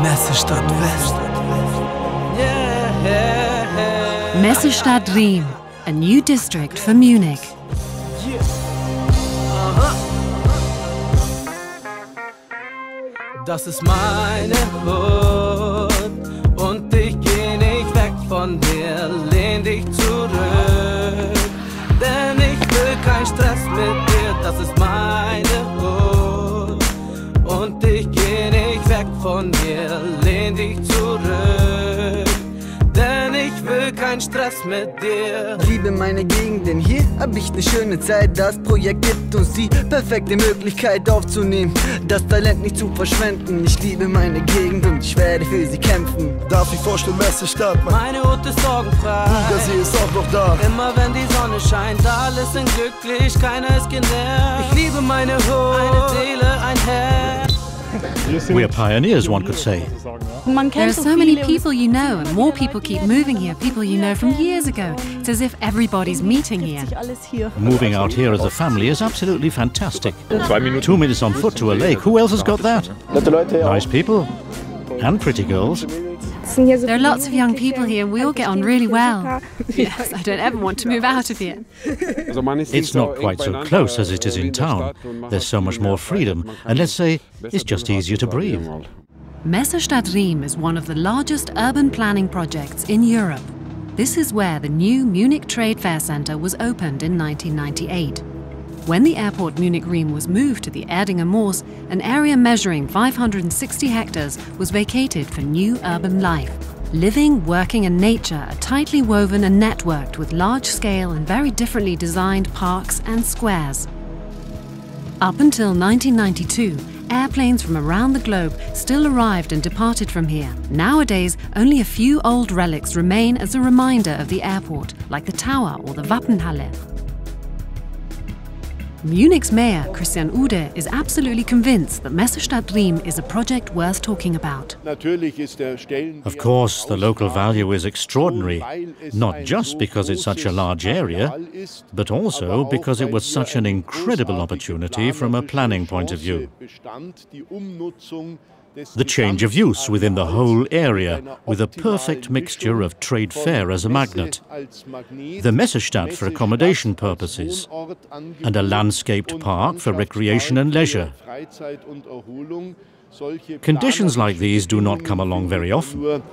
Messestadt West. Messestadt Riem, a new district for Munich. Das ist meine Hut und ich geh nicht weg von dir, lehn dich zurück, denn ich will keinen Stress mit dir. Das ist meine Hut und ich geh nicht weg von dir, lehn dich zurück, denn ich will keinen Stress mit dir. Liebe meine Gegend, denn hier hab ich ne schöne Zeit. Das Projekt gibt uns die perfekte Möglichkeit aufzunehmen, das Talent nicht zu verschwenden. Ich liebe meine Gegend und ich werde für sie kämpfen. Darf ich vorstellen, Messestadt? Meine Hut ist sorgenfrei, Der See ist auch noch da. Immer wenn die Sonne scheint, alle sind glücklich, keiner ist genervt. Ich liebe meine Hut, eine Seele, ein Herz. We're pioneers, one could say. There are so many people you know, and more people keep moving here, people you know from years ago. It's as if everybody's meeting here. Moving out here as a family is absolutely fantastic. 2 minutes on foot to a lake. Who else has got that? Nice people. And pretty girls. There are lots of young people here, and we all get on really well. Yes, I don't ever want to move out of here. It's not quite so close as it is in town. There's so much more freedom, and let's say, it's just easier to breathe. Messestadt Riem is one of the largest urban planning projects in Europe. This is where the new Munich Trade Fair Centre was opened in 1998. When the airport Munich Riem was moved to the Erdinger Moors, an area measuring 560 hectares was vacated for new urban life. Living, working and nature are tightly woven and networked with large-scale and very differently designed parks and squares. Up until 1992, airplanes from around the globe still arrived and departed from here. Nowadays, only a few old relics remain as a reminder of the airport, like the tower or the Wappenhalle. Munich's mayor, Christian Ude, is absolutely convinced that Messestadt Riem is a project worth talking about. Of course, the local value is extraordinary, not just because it's such a large area, but also because it was such an incredible opportunity from a planning point of view. The change of use within the whole area, with a perfect mixture of trade fair as a magnet, the Messestadt for accommodation purposes, and a landscaped park for recreation and leisure. Conditions like these do not come along very often.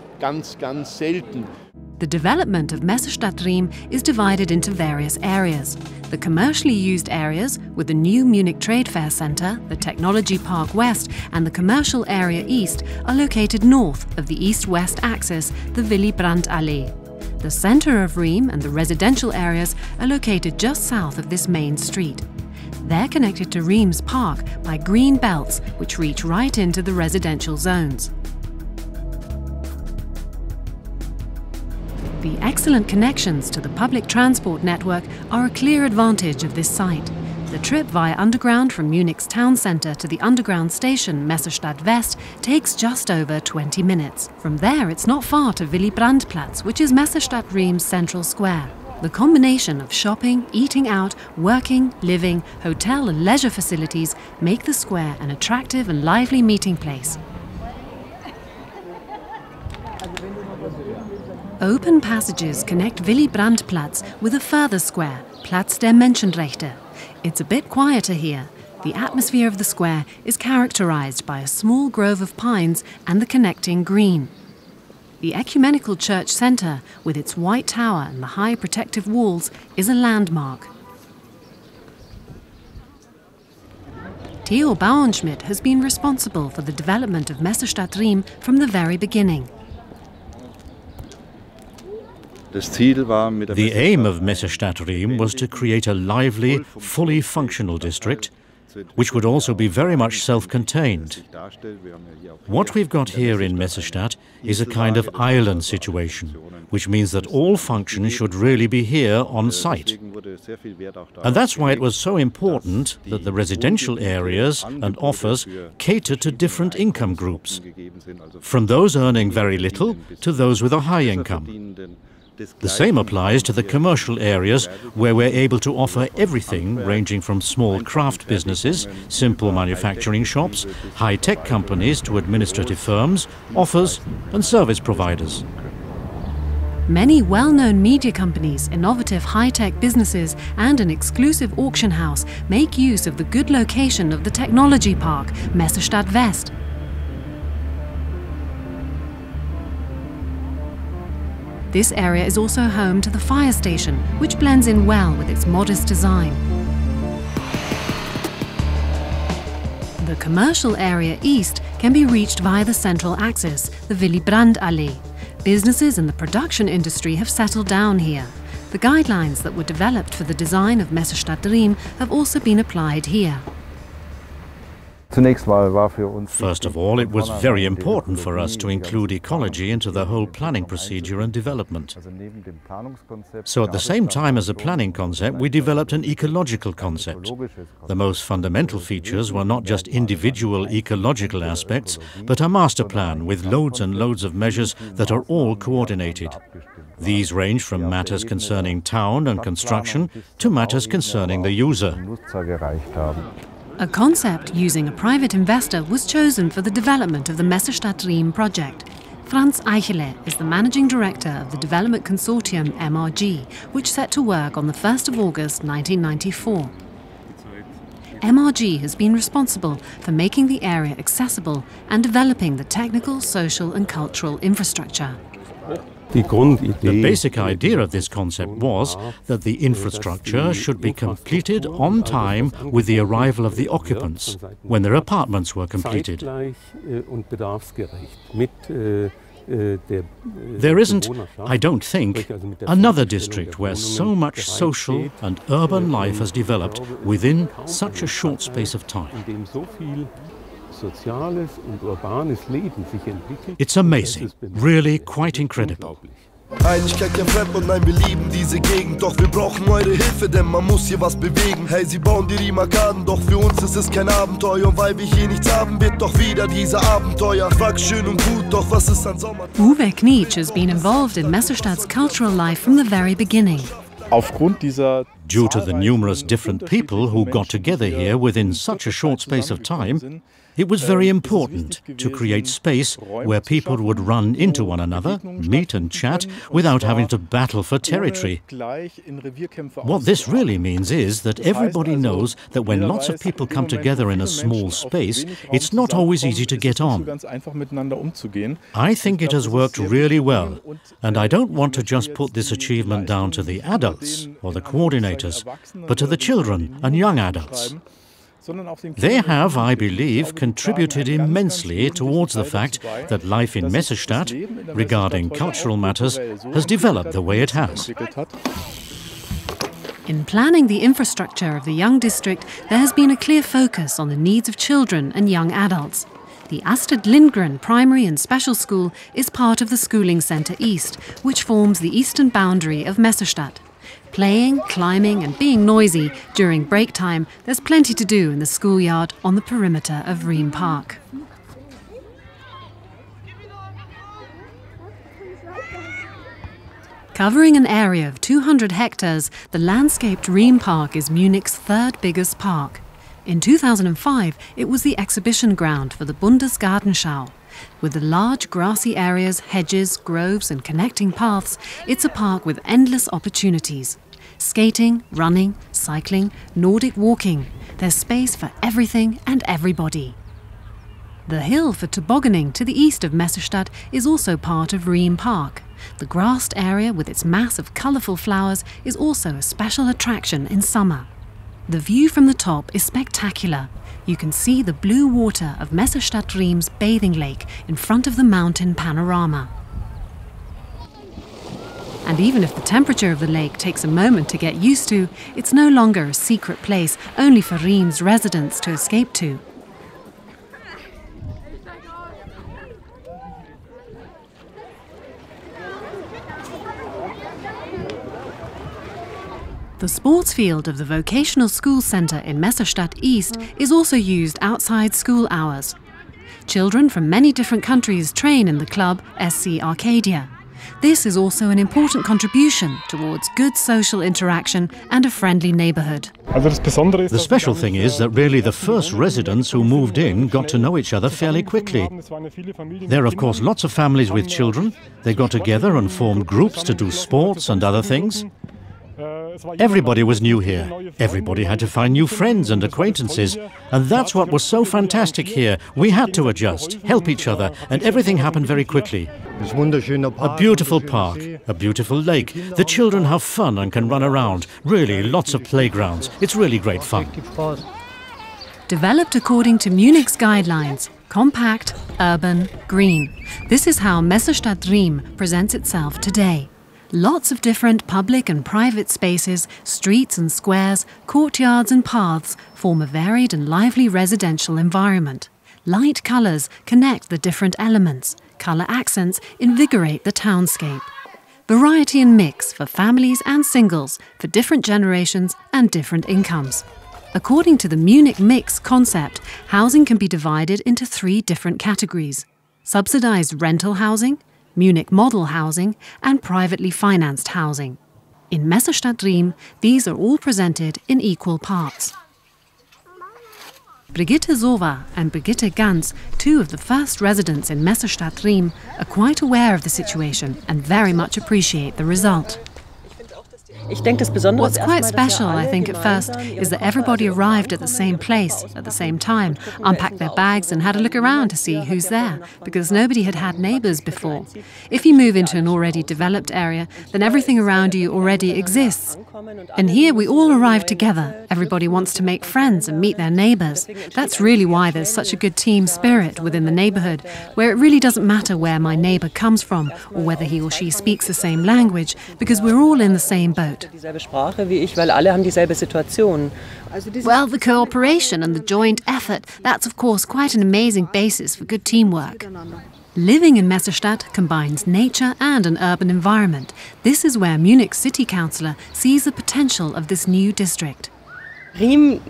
The development of Messestadt Riem is divided into various areas. The commercially used areas, with the new Munich Trade Fair Centre, the Technology Park West and the Commercial Area East, are located north of the east-west axis, the Willy Brandt Allee. The centre of Riem and the residential areas are located just south of this main street. They're connected to Riem's park by green belts which reach right into the residential zones. The excellent connections to the public transport network are a clear advantage of this site. The trip via underground from Munich's town centre to the underground station Messestadt West takes just over 20 minutes. From there, it's not far to Willy Brandt-Platz, which is Messestadt Riem's central square. The combination of shopping, eating out, working, living, hotel and leisure facilities make the square an attractive and lively meeting place. Open passages connect Willy Brandt-Platz with a further square, Platz der Menschenrechte. It's a bit quieter here. The atmosphere of the square is characterized by a small grove of pines and the connecting green. The Ecumenical Church Centre, with its white tower and the high protective walls, is a landmark. Theo Bauernschmidt has been responsible for the development of Messestadt Riem from the very beginning. The aim of Messestadt Riem was to create a lively, fully functional district, which would also be very much self-contained. What we've got here in Messestadt is a kind of island situation, which means that all functions should really be here on site. And that's why it was so important that the residential areas and offers cater to different income groups, from those earning very little to those with a high income. The same applies to the commercial areas where we're able to offer everything ranging from small craft businesses, simple manufacturing shops, high-tech companies to administrative firms, offers and service providers. Many well-known media companies, innovative high-tech businesses and an exclusive auction house make use of the good location of the technology park, Messestadt West. This area is also home to the fire station, which blends in well with its modest design. The commercial area east can be reached via the central axis, the Willy Brandt Allee. Businesses in the production industry have settled down here. The guidelines that were developed for the design of Messestadt Riem have also been applied here. First of all, it was very important for us to include ecology into the whole planning procedure and development. So at the same time as a planning concept, we developed an ecological concept. The most fundamental features were not just individual ecological aspects, but a master plan with loads and loads of measures that are all coordinated. These range from matters concerning town and construction to matters concerning the user. A concept using a private investor was chosen for the development of the Messestadt Riem project. Franz Eichele is the managing director of the development consortium MRG, which set to work on the 1st of August 1994. MRG has been responsible for making the area accessible and developing the technical, social and cultural infrastructure. The basic idea of this concept was that the infrastructure should be completed on time with the arrival of the occupants, when their apartments were completed. There isn't, I don't think, another district where so much social and urban life has developed within such a short space of time. It's amazing, really quite incredible. Einigkeit kein Fremd und nein, wir lieben diese Gegend. Doch wir brauchen eure Hilfe, denn man muss hier was bewegen. Hey, sie bauen die Riemarkaden, doch für uns ist es kein Abenteuer. Und weil wir hier nichts haben, wird doch wieder diese Abenteuer. Frag schön und gut, doch was ist an Sommer? Uwe Knitsch has been involved in Messerstadt's cultural life from the very beginning. Due to the numerous different people who got together here within such a short space of time, it was very important to create space where people would run into one another, meet and chat without having to battle for territory. What this really means is that everybody knows that when lots of people come together in a small space, it's not always easy to get on. I think it has worked really well, and I don't want to just put this achievement down to the adults or the coordinators, but to the children and young adults. They have, I believe, contributed immensely towards the fact that life in Messestadt, regarding cultural matters, has developed the way it has. In planning the infrastructure of the young district, there has been a clear focus on the needs of children and young adults. The Astrid Lindgren Primary and Special School is part of the Schooling Centre East, which forms the eastern boundary of Messestadt. Playing, climbing and being noisy during break time, there's plenty to do in the schoolyard on the perimeter of Riem Park. Covering an area of 200 hectares, the landscaped Riem Park is Munich's third biggest park. In 2005, it was the exhibition ground for the Bundesgartenschau. With the large grassy areas, hedges, groves and connecting paths, it's a park with endless opportunities. Skating, running, cycling, Nordic walking. There's space for everything and everybody. The hill for tobogganing to the east of Messestadt is also part of Riem Park. The grassed area with its mass of colourful flowers is also a special attraction in summer. The view from the top is spectacular. You can see the blue water of Messestadt Riem's bathing lake in front of the mountain panorama. And even if the temperature of the lake takes a moment to get used to, it's no longer a secret place only for Riem's residents to escape to. The sports field of the Vocational School Centre in Messestadt East is also used outside school hours. Children from many different countries train in the club SC Arcadia. This is also an important contribution towards good social interaction and a friendly neighborhood. The special thing is that really the first residents who moved in got to know each other fairly quickly. There are of course lots of families with children. They got together and formed groups to do sports and other things. Everybody was new here. Everybody had to find new friends and acquaintances. And that's what was so fantastic here. We had to adjust, help each other, and everything happened very quickly. A beautiful park, a beautiful lake. The children have fun and can run around. Really, lots of playgrounds. It's really great fun. Developed according to Munich's guidelines, compact, urban, green. This is how Messestadt Riem presents itself today. Lots of different public and private spaces, streets and squares, courtyards and paths form a varied and lively residential environment. Light colours connect the different elements. Colour accents invigorate the townscape. Variety and mix for families and singles, for different generations and different incomes. According to the Munich Mix concept, housing can be divided into 3 different categories: subsidised rental housing, Munich model housing and privately financed housing. In Messestadt Riem, these are all presented in equal parts. Brigitte Sova and Brigitte Ganz, 2 of the first residents in Messestadt Riem, are quite aware of the situation and very much appreciate the result. What's quite special, I think, at first, is that everybody arrived at the same place, at the same time, unpacked their bags and had a look around to see who's there, because nobody had had neighbours before. If you move into an already developed area, then everything around you already exists. And here we all arrive together. Everybody wants to make friends and meet their neighbours. That's really why there's such a good team spirit within the neighbourhood, where it really doesn't matter where my neighbour comes from or whether he or she speaks the same language, because we're all in the same boat. Well, the cooperation and the joint effort, that's of course quite an amazing basis for good teamwork. Living in Messestadt combines nature and an urban environment. This is where Munich city councillor sees the potential of this new district. In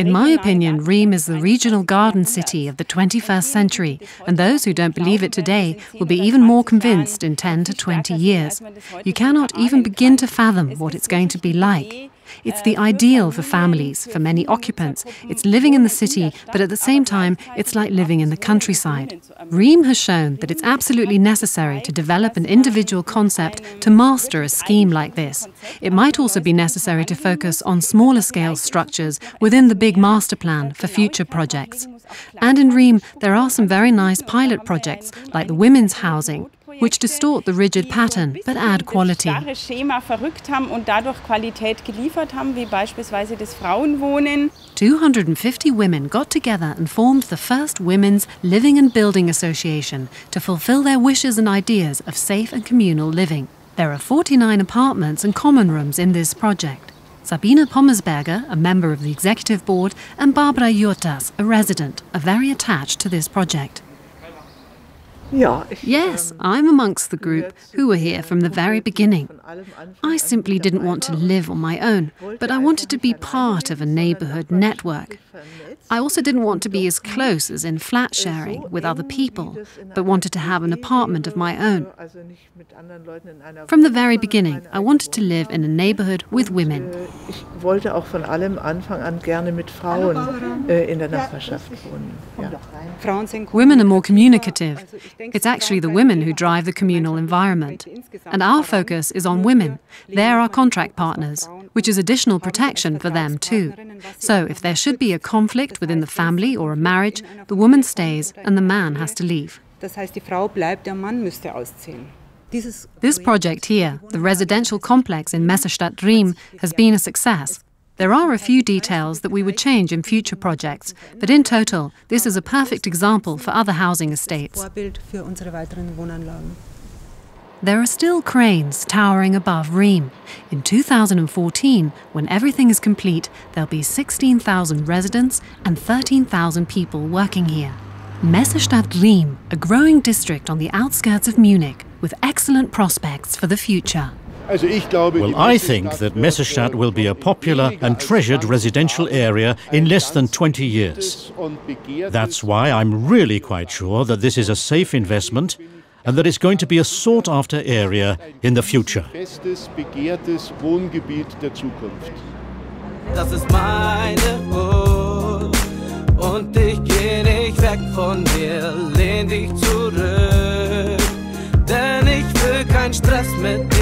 my opinion, Riem is the regional garden city of the 21st century, and those who don't believe it today will be even more convinced in 10 to 20 years. You cannot even begin to fathom what it's going to be like. It's the ideal for families, for many occupants. It's living in the city, but at the same time, it's like living in the countryside. Riem has shown that it's absolutely necessary to develop an individual concept to master a scheme like this. It might also be necessary to focus on smaller scale structures within the big master plan for future projects. And in Riem, there are some very nice pilot projects, like the women's housing, which distort the rigid pattern but add quality. 250 women got together and formed the first Women's Living and Building Association to fulfill their wishes and ideas of safe and communal living. There are 49 apartments and common rooms in this project. Sabine Pommersberger, a member of the executive board, and Barbara Jurtas, a resident, are very attached to this project. Yes, I'm amongst the group who were here from the very beginning. I simply didn't want to live on my own, but I wanted to be part of a neighbourhood network. I also didn't want to be as close as in flat sharing with other people, but wanted to have an apartment of my own. From the very beginning, I wanted to live in a neighbourhood with women. Women are more communicative. It's actually the women who drive the communal environment. And our focus is on women. They're our contract partners, which is additional protection for them too. So if there should be a conflict within the family or a marriage, the woman stays and the man has to leave. This project here, the residential complex in Messestadt Riem, has been a success. There are a few details that we would change in future projects, but in total, this is a perfect example for other housing estates. There are still cranes towering above Riem. In 2014, when everything is complete, there'll be 16,000 residents and 13,000 people working here. Messestadt Riem, a growing district on the outskirts of Munich, with excellent prospects for the future. Well, I think that Messestadt will be a popular and treasured residential area in less than 20 years. That's why I'm really quite sure that this is a safe investment and that it's going to be a sought-after area in the future. Bestes, begehrtes Wohngebiet der Zukunft. Das ist meine Hut und ich geh nicht weg von dir, lehn dich zurück, denn ich will keinen Stress mit dir.